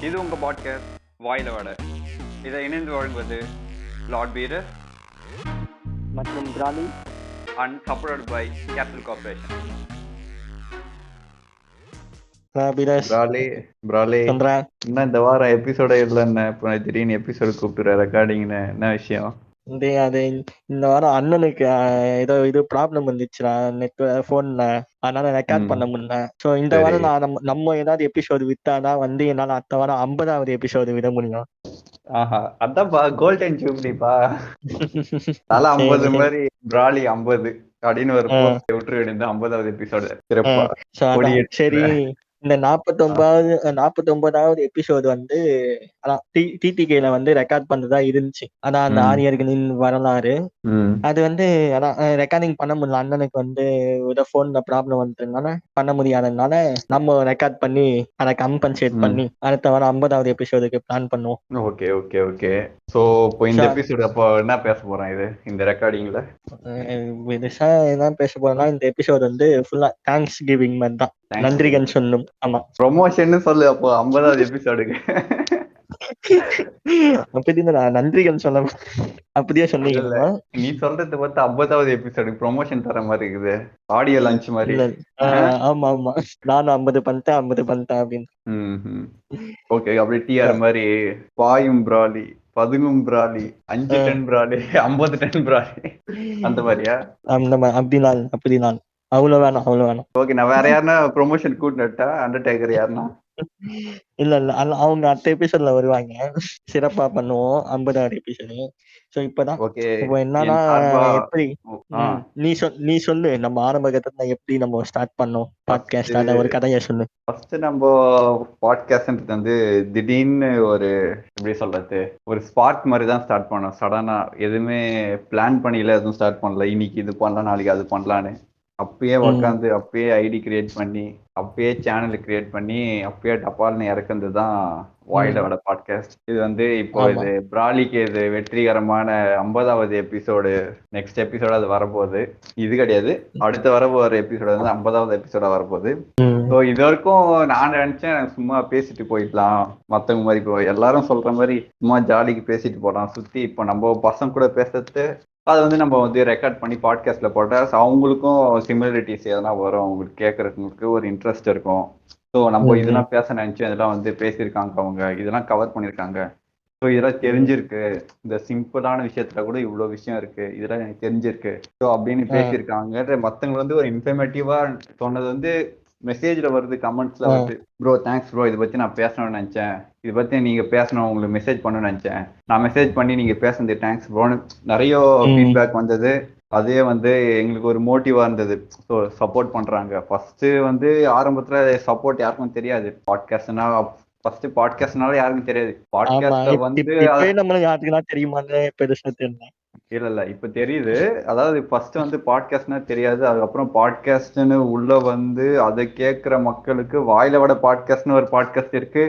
இது உங்கள் பாட்காஸ்ட் வாயில வடை. இதை இணைந்து வழங்குவது லார்ட் பீரர் மற்றும் பிராலி and supported by Capital Corporation. என்ன இந்த வாரம் எபிசோட இல்லைன்னு இப்போ திடீர்னு எபிசோடு கூப்பிட்டுற ரெக்கார்டிங்னு என்ன விஷயம்? அது இந்த வாரம் அண்ணனுக்கு ஏதோ இது ப்ராப்ளம் வந்துச்சுடா நெட் போன்ல, அதனால ரெக்கார்ட் பண்ண முடியல. ஸோ இந்த வாரம் நான் நம்ம ஏதாவது எபிசோடு விட்டாதான் வந்து என்னால அடுத்த வாரம் 50வது எபிசோடு விட முடியும். ஆஹா, அதான்ப்பா கோல்டன் ஜூப்ளிப்பா. தலை 50 மாதிரி பிராலி 50 அப்படின்னு ஒரு விட்டுரு வேண்டியது 50வது எபிசோடு சிறப்பா. சரி, இந்த 49வது எபிசோடு வந்து டிடிகேல வந்து ரெக்கார்ட் பண்றதா இருந்துச்சு. அதான் அந்த ஆரியர்களின் வரலாறு. அது வந்து அதான் ரெக்கார்டிங் பண்ண முடியல. அண்ணனுக்கு வந்து ஒரு போன்ல ப்ராப்ளம் வந்ததுனால பண்ண முடியாததுனால நம்ம ரெக்கார்ட் பண்ணி அதை கம்பன்சேட் பண்ணி அடுத்த வாரம் 50வது எபிசோடுக்கு பிளான் பண்ணுவோம். Okay okay okay. சோ இப்போ இந்த எபிசோடு அப்போ என்ன பேச போறோம்? இது இந்த ரெக்கார்டிங்ல பெருசா என்ன பேச போறோம்னா, இந்த எபிசோடு வந்து ஃபுல்லா தேங்க்ஸ் கிவிங் மாதிரி தான். நன்றிகள் சொல்லும். ஆமா, ப்ரொமோஷன் சொல்லு அப்போ 50வது எபிசோடுக்கு. அப்படின்னா நன்றிகள் சொல்ல அப்படியே சொன்னீங்களா? நீ சொல்றது பார்த்து 50வது எபிசோடுக்கு ப்ரொமோஷன் தர மாதிரி இருக்குது, ஆடியோ லான்ச் மாதிரி. ஆமா ஆமா, நானும் 50 பண்ணிட்டேன் 50 பண்ணிட்டேன் அப்படின்னு. ஓகே, அப்படி டிஆர் மாதிரி பாயும் பிராலி, பதுங்கும் பிராலி, 5 டன் பிராலி, 50 டன் பிராலி, அந்த மாதிரியா? அப்படிதான். அவ்வளவு வேணும். ஓகே, நான் வேற யாருன்னா ப்ரொமோஷன் கூட்டிட்டா? அண்டர்டேக்கர் யாருன்னா? இல்ல அவங்க அடுத்த எபிசோட்ல வருவாங்க. சிறப்பா பண்ணுவோம் 50வது எபிசோடு. சோ இப்பதான் இப்போ என்னன்னா, எப்படி நீ சொல்லு, நம்ம ஆரம்ப கட்டத்துல எப்படி நம்ம ஸ்டார்ட் பண்ணோம் பாட்காஸ்ட், அத ஒரு கதையை சொல்லு. ஃபர்ஸ்ட் நம்ம பாட்காஸ்ட்ன்றது வந்து திடீர்னு ஒரு எப்படி சொல்றது, ஒரு ஸ்பாட் மாதிரி தான் ஸ்டார்ட் பண்ணோம். சடனா எதுவுமே பிளான் பண்ணில, எதுவும் ஸ்டார்ட் பண்ணல. இன்னைக்கு இது பண்ணலாம், நாளைக்கு அது பண்ணலான்னு அப்பயே உட்காந்து அப்பயே ஐடி கிரியேட் பண்ணி அப்பயே சேனல் கிரியேட் பண்ணி அப்பயே டப்பால்னு இறக்குறது தான் வாயில வட பாட்காஸ்ட். இது வந்து இப்போ இது பிராலிக்கு இது வெற்றிகரமான 50வது எபிசோடு. நெக்ஸ்ட் எபிசோட அது வரப்போகுது. இது கிடையாது, அடுத்த வரப்போகிற எபிசோடு வந்து 50வது எபிசோட வரப்போகுது. ஸோ இது வரைக்கும் நான் நினைச்சேன் சும்மா பேசிட்டு போயிடலாம், மற்றவங்க மாதிரி இப்போ எல்லாரும் சொல்ற மாதிரி சும்மா ஜாலிக்கு பேசிட்டு போகலாம் சுத்தி. இப்போ நம்ம பசங்க கூட பேசுறது அது வந்து நம்ம வந்து ரெக்கார்ட் பண்ணி பாட்காஸ்ட்ல போட்டா அவங்களுக்கும் சிமிலரிட்டிஸ் எதனா வரும், அவங்களுக்கு கேட்கறதுக்கு ஒரு இன்ட்ரெஸ்ட் இருக்கும். ஸோ நம்ம இதெல்லாம் பேச நினைச்சோம், இதெல்லாம் வந்து பேசியிருக்காங்க, அவங்க இதெல்லாம் கவர் பண்ணியிருக்காங்க, ஸோ இதெல்லாம் தெரிஞ்சிருக்கு, இந்த சிம்பிளான விஷயத்துல கூட இவ்வளோ விஷயம் இருக்கு, இதெல்லாம் எனக்கு தெரிஞ்சிருக்கு ஸோ அப்படின்னு பேசியிருக்காங்க. மற்றவங்க வந்து ஒரு இன்ஃபர்மேட்டிவா சொன்னது வந்து மெசேஜ்ல வருது, கமெண்ட்ஸ்ல வருது. ப்ரோ தேங்க்ஸ் ப்ரோ, இதை பத்தி நான் பேசணும்னு நினைச்சேன், இதை பத்தி நீங்க பேசணும், உங்களுக்கு மெசேஜ் பண்ணணும்னு நினைச்சேன், நான் மெசேஜ் பண்ணி நீங்க பேசுனது தேங்க்ஸ் ப்ரோன்னு நிறைய ஃபீட்பேக் வந்தது. அதே வந்து எங்களுக்கு ஒரு மோட்டிவா இருந்தது. ஸோ சப்போர்ட் பண்றாங்க. ஃபர்ஸ்ட் வந்து ஆரம்பத்துல சப்போர்ட் யாருக்கும் தெரியாது. பாட்காஸ்ட்னா ஃபர்ஸ்ட் பாட்காஸ்ட்னால யாருக்கும் தெரியாது. பாட்காஸ்ட்ல வந்து நம்மளுக்கு யாருக்குன்னா தெரியுமான்னு பெருசா தெரியல. இல்ல இப்ப தெரியுது. அதாவது ஃபர்ஸ்ட் வந்து பாட்காஸ்ட்னா தெரியாது. அதுக்கப்புறம் பாட்காஸ்ட்னு உள்ள வந்து அதை கேட்கிற மக்களுக்கு வாயில விட பாட்காஸ்ட்னு ஒரு பாட்காஸ்ட் இருக்கு.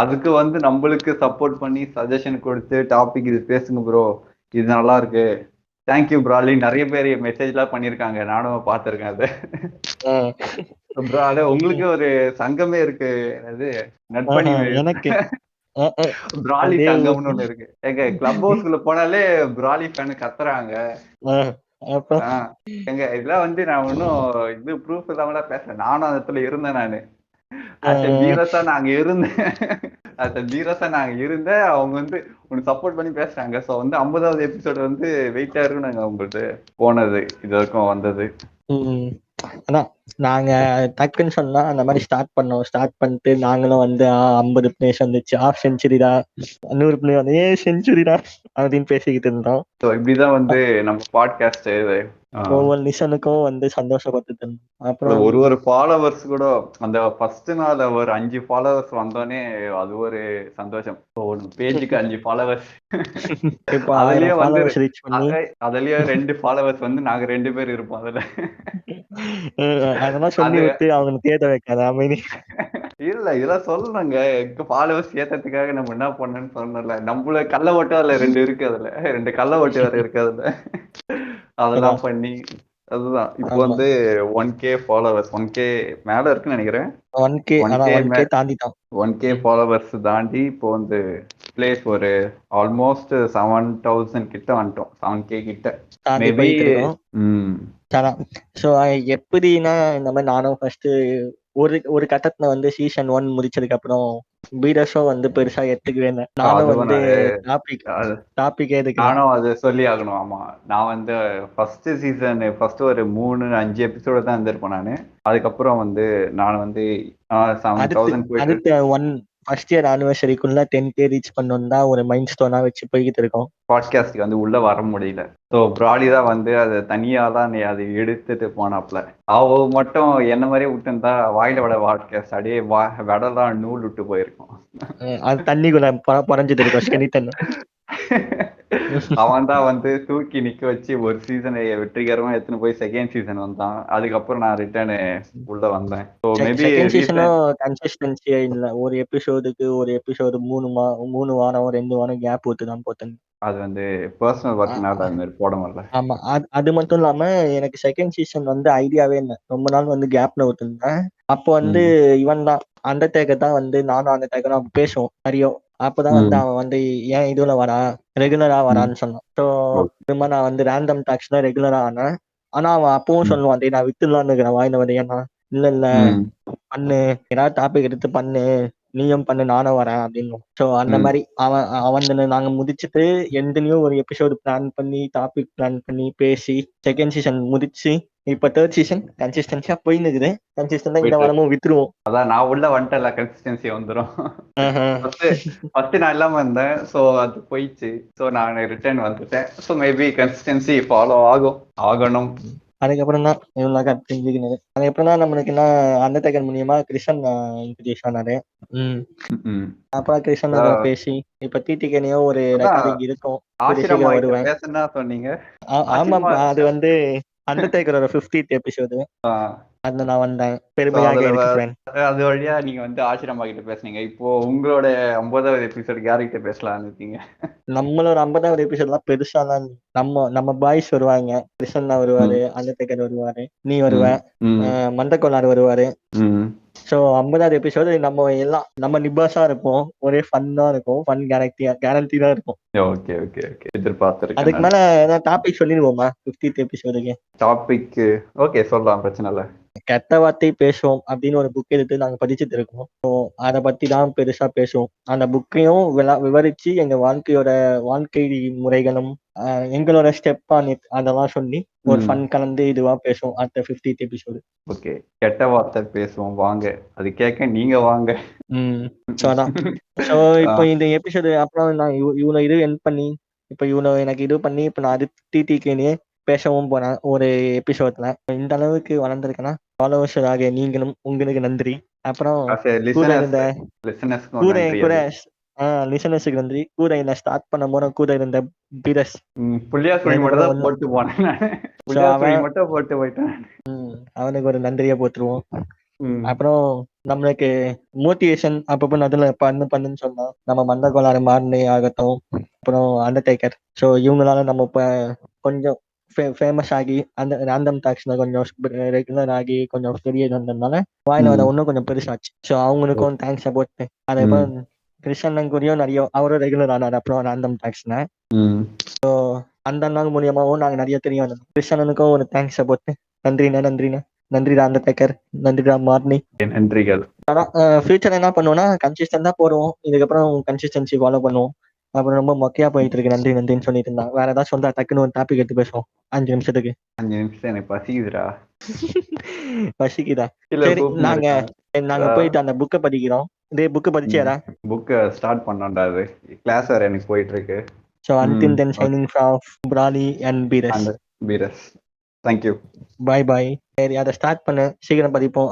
அதுக்கு வந்து நம்மளுக்கு சப்போர்ட் பண்ணி சஜஷன் கொடுத்து டாபிக் இது பேசுங்க ப்ரோ, இது நல்லா இருக்கு, தேங்க்யூ பிராலி நிறைய பேர் மெசேஜ் எல்லாம் பண்ணிருக்காங்க, நானும் பாத்திருக்கேன் அதை. பிரால உங்களுக்கு ஒரு சங்கமே இருக்கு, அது நட்பணி எனக்கு பிராலி சங்கம்னு ஒண்ணு இருக்கு. எங்க கிளப் ஹவுஸ்க்குள்ள போனாலே பிராலி ஃபேன் கத்துறாங்க. எங்க இதெல்லாம் வந்து நான் ஒன்னும் இது ப்ரூஃப் இல்லாம பேசுறேன். நானும் அந்த இடத்துல இருந்தேன். நானு நாங்க இருந்தேன். அவங்க வந்து உனக்கு சப்போர்ட் பண்ணி பேசுறாங்க. சோ வந்து 50வது எபிசோடு வந்து வெயிட்டா இருக்கு. நாங்க உங்களுக்கு போனது இது வரைக்கும் வந்தது. அதான் நாங்க டக்குன்னு சொன்னா அந்த மாதிரி ஸ்டார்ட் பண்ணிட்டு நாங்களும் வந்து 50 பிளேஸ் வந்துச்சு, ஹாஃப் செஞ்சுரிடா, 100 பிளே வந்து செஞ்சுரிடா அப்படின்னு பேசிக்கிட்டு இருந்தோம். இப்படிதான் வந்து நம்ம பாட்காஸ்ட் ஒவ்வொரு லிசனுக்கும் வந்து சந்தோஷப்பட்டு. அப்புறம் ஒரு ஃபாலோவர்ஸ் கூட அந்த ஃபர்ஸ்ட் நாள் ஒரு 5 ஃபாலோவர்ஸ் வந்தோடனே அது ஒரு சந்தோஷம். ஒரு பேஜுக்கு 5 ஃபாலோவர்ஸ். அதுலயே வந்து அதுலயே 2 ஃபாலோவர்ஸ் வந்து நாங்க 2 பேர் இருப்போம் அதுல. அதெல்லாம் சொல்லி விட்டு அவங்க தேட வைக்காத அமைதி. இல்ல இதெல்லாம் சொல்லணுங்க. ஃபாலோவர்ஸ் ஏத்துறதுக்காக நம்ம என்ன பண்ணணும்னு சொன்னல. நம்மள கள்ள ஓட்டு அதுல 2 இருக்கு, அதுல 2 கள்ள ஓட்டு வேற இருக்கு அதுல. அதெல்லாம் பண்ணி அதுதான் இப்போ ஆமா. வந்து 1K ஃபாலோவர்ஸ் 1K மேல இருக்குன்னு நினைக்கிறேன். 1K ஆனா 1K 1K தாண்டிட்டான். 1K ஃபாலோவர்ஸ் தாண்டி இப்போ வந்து பிளேஸ் ஒரு ஆல்மோஸ்ட் 7,000 கிட்ட வந்துட்டோம். 7K கிட்ட தாண்டி மேபி. போயிட்டு இருக்கோம். ஸோ எப்படின்னா இந்த மாதிரி நானும் ஃபர்ஸ்ட் ஒரு ஒரு கட்டத்துல வந்து சீசன் 1 முடிச்சதுக்கு அப்புறம் பீடஸும் வந்து பெருசா எடுத்துக்கவே இல்லை. நானும் அதுவும் வந்து அது டாபிக்கே எடுக்கல. நானும் அது சொல்லி ஆகணும். ஆமா, நான் வந்து ஃபர்ஸ்ட் சீசன் ஃபர்ஸ்ட் ஒரு 3-5 எபிசோடு தான் இருந்திருப்பேன் நானு. அதுக்கப்புறம் வந்து நான் வந்து 7,000 போயிட்டு அடுத்து ஃபர்ஸ்ட் இயர் ஆனிவர்சரிக்குள்ள 10K ரீச் பண்ணணும் தான் ஒரு மைண்ட் ஸ்டோனா வச்சு போய்கிட்டு இருக்கோம். பாட்காஸ்ட்க்கு வந்து உள்ள வர முடியல. ஸோ ப்ராலி தான் வந்து அதை தனியா தான் நீ அதை எடுத்துட்டு போனாப்ல. அவ மட்டும் என்ன மாதிரியே விட்டுருந்தா வாயில விட பாட்காஸ்ட் அப்படியே விடலாம் நூல் விட்டு போயிருக்கும். அது தண்ணிக்குள்ள புறஞ்சிட்டு இருக்கோம் ஸ்கெனிட்டன். அவன் தான் வந்து தூக்கி நிக்க வச்சு ஒரு சீசனை வெற்றிகரமா எடுத்துன்னு போய் செகண்ட் சீசன் வந்தான். அதுக்கப்புறம் நான் ரிட்டர்ன் உள்ள வந்தேன். ஸோ மேபி செகண்ட் சீசனும் கன்சிஸ்டன்சியா இல்ல. ஒரு எபிசோடு 3 வாரம் 2 வாரம் கேப் விட்டு தான் போட்டேன். அது வந்து பர்சனல் ஒர்க்னால அது மாதிரி போட முடியல. ஆமா, அது மட்டும் இல்லாம எனக்கு செகண்ட் சீசன் வந்து ஐடியாவே இல்லை. ரொம்ப நாள் வந்து கேப்ல விட்டுருந்தேன். அப்போ வந்து இவன் தான் அண்டர்டேக்கர் தான் வந்து நானும் அண்டர்டேக்கரும் பேசுவோம் நிறைய. அப்பதான் வந்து அவன் வந்து ஏன் இதுல வரா ரெகுலரா வரான்னு சொன்னான். ஸோ திரும்ப நான் வந்து ரேண்டம் டாக்ஸ்ல ரெகுலரா ஆனேன். ஆனா அவன் அப்பவும் சொல்லுவான், நான் வித்துலான்னு இருக்கிறேன் வாயில வந்து. ஏன்னா இல்ல பண்ணு, ஏதாவது டாபிக் எடுத்து பண்ணு, நீயும் பண்ணு, நானும் வரேன் அப்படின்னு. ஸோ அந்த மாதிரி அவன் நாங்க முடிச்சுட்டு எந்தனையும் ஒரு எபிசோடு பிளான் பண்ணி டாபிக் பிளான் பண்ணி பேசி செகண்ட் சீசன் முடிச்சு இப்ப தேர்ட் சீசன் கன்சிஸ்டன்சியா போயின்னு இருக்குது. கன்சிஸ்டன்டா இந்த வாரமும் வித்துருவோம். அதான் நான் உள்ள வந்துட்டல கன்சிஸ்டன்சி வந்துடும். ஃபர்ஸ்ட் நான் இல்லாம இருந்தேன். ஸோ அது போயிடுச்சு. ஸோ நான் ரிட்டர்ன் வந்துட்டேன். ஸோ மேபி கன்சிஸ்டன்சி ஃபாலோ ஆகணும். அதுக்கப்புறம் தான் இவ்வளோ தெரிஞ்சுக்கினது. அதுக்கப்புறம் தான் நம்மளுக்கு என்ன அண்டர்டேக்கர் மூலியமா கிருஷ்ணன் இன்ட்ரடியூஸ் ஆனாரு. அப்புறம் கிருஷ்ணன் பேசி இப்ப டிடிகேனியோ ஒரு ரெக்கார்டிங் இருக்கும். வருவேன். ஆமா, அது வந்து அண்டர்டேக்கரோட 50th எபிசோடு. அதுல நான் வந்தேன். பெருமையாக இருக்கு. அது வழியா நீங்க வந்து ஆசிரமா கிட்ட பேசுனீங்க. இப்போ உங்களோட 50வது எபிசோடு யார்கிட்ட பேசலாம்னு இருக்கீங்க? நம்மளோட 50வது எபிசோட்லாம் பெருசா தான். நம்ம பாய்ஸ் வருவாங்க. கிருஷ்ணன் வருவாரு, அண்டர்டேக்கர் வருவாரு, நீ வருவ, மண்டகோளார் வருவாரு. சோ 50வது எபிசோடு நம்ம நிபாஸா இருப்போம். ஒரே ஃபன்னா இருக்கும். ஃபன் கேரண்டி தான் இருக்கும். ஓகே ஓகே ஓகே, எதிர்பார்த்திருக்கேன். அதுக்கு மேல ஏதாவது டாபிக் சொல்லிடுவோமா 50th எபிசோடுக்கு? டாபிக் ஓகே சொல்லலாம், பிரச்சனை இல்லை. கெட்ட வார்த்தை பேசுவோம் அப்படின்னு ஒரு புக் எடுத்து நாங்க படிச்சுட்டு இருக்கோம். அதை பத்தி தான் பெருசா பேசுவோம். அந்த புக்கையும் விவரிச்சு எங்க வாழ்க்கை முறைகளும் எங்களோட ஸ்டெப் ஆன் இட் அதெல்லாம் சொல்லி ஒரு ஃபன் கலந்து இதுவா பேசுவோம் அடுத்த 50th எபிசோடு. ஓகே, கெட்ட வார்த்தை பேசுவோம் வாங்க, அது கேட்க நீங்க வாங்க. சோ இப்போ இந்த எபிசோடு அப்புறம் நான் இவ்வளவு இது என் பண்ணி இப்ப இவ்வளவு எனக்கு இது பண்ணி இப்ப நான் அது டிடிகேனே பேசவும் போனேன் ஒரு எபிசோட்ல. இந்த அளவுக்கு வளர்ந்துருக்கேன்னா ஃபாலோவர்ஸாக நீங்களும் உங்களுக்கு நன்றி. அப்புறம் லிசனர்ஸுக்கு நன்றி. கூட என்ன ஸ்டார்ட் பண்ண போன கூட இருந்த பீரஸ் அவனுக்கு ஒரு நன்றியை போட்டுருவோம். அப்புறம் நம்மளுக்கு மோட்டிவேஷன் அப்பப்போ நடுல பண்ணுன்னு சொன்னா நம்ம மண்டகோளாறு மாறினே ஆகட்டும், அப்புறம் அண்டர்டேக்கர். ஸோ இவங்களால நம்ம இப்ப கொஞ்சம் ஃபேமஸ் ஆகி அந்த ரேண்டம் டாக்ஸ்ல கொஞ்சம் ரெகுலர் ஆகி கொஞ்சம் பெரிய வந்ததுனால வாயில வர இன்னும் கொஞ்சம் பெருசாச்சு. ஸோ அவங்களுக்கும் தேங்க்ஸ் போட்டு அதுக்கப்புறம் கிருஷ்ணன் கூடயும் நிறைய அவரும் ரெகுலர் ஆனார். அப்புறம் ரேண்டம் டாக்ஸ்ல ஸோ அந்த நாள் மூலியமாவும் நாங்க நிறைய தெரிய வந்தோம். கிருஷ்ணனுக்கும் ஒரு தேங்க்ஸ் போட்டு நன்றிடா அண்டர்டேக்கர், நன்றிடா மார்னி. நன்றிகள். ஃபியூச்சர் என்ன பண்ணுவோம்னா கன்சிஸ்டன்டா போடுவோம். இதுக்கப்புறம் கன்சிஸ்டன்சி ஃபாலோ பண்ணுவோம். அப்புறம் ரொம்ப மொக்கையா போயிட்டு இருக்கு. நன்றின்னு சொல்லிட்டு இருந்தான். வேற ஏதாவது சொன்னா டக்குன்னு ஒரு டாபிக் எடுத்து பேசுவோம் 5 நிமிஷத்துக்கு. 5 நிமிஷம் எனக்கு பசிக்குதுடா. பசிக்குதா? சரி, நாங்க போயிட்டு அந்த புக்கை படிக்கிறோம். இதே புக்கை படிச்சியாரா? புக்கை ஸ்டார்ட் பண்ணோம்டா, அது கிளாஸ் வேற எனக்கு போயிட்டு இருக்கு. So until then, signing off, Brali and Beerus. Thank you. Bye bye. சரி, அதை ஸ்டார்ட் பண்ணு, சீக்கிரம் படிப்போம்.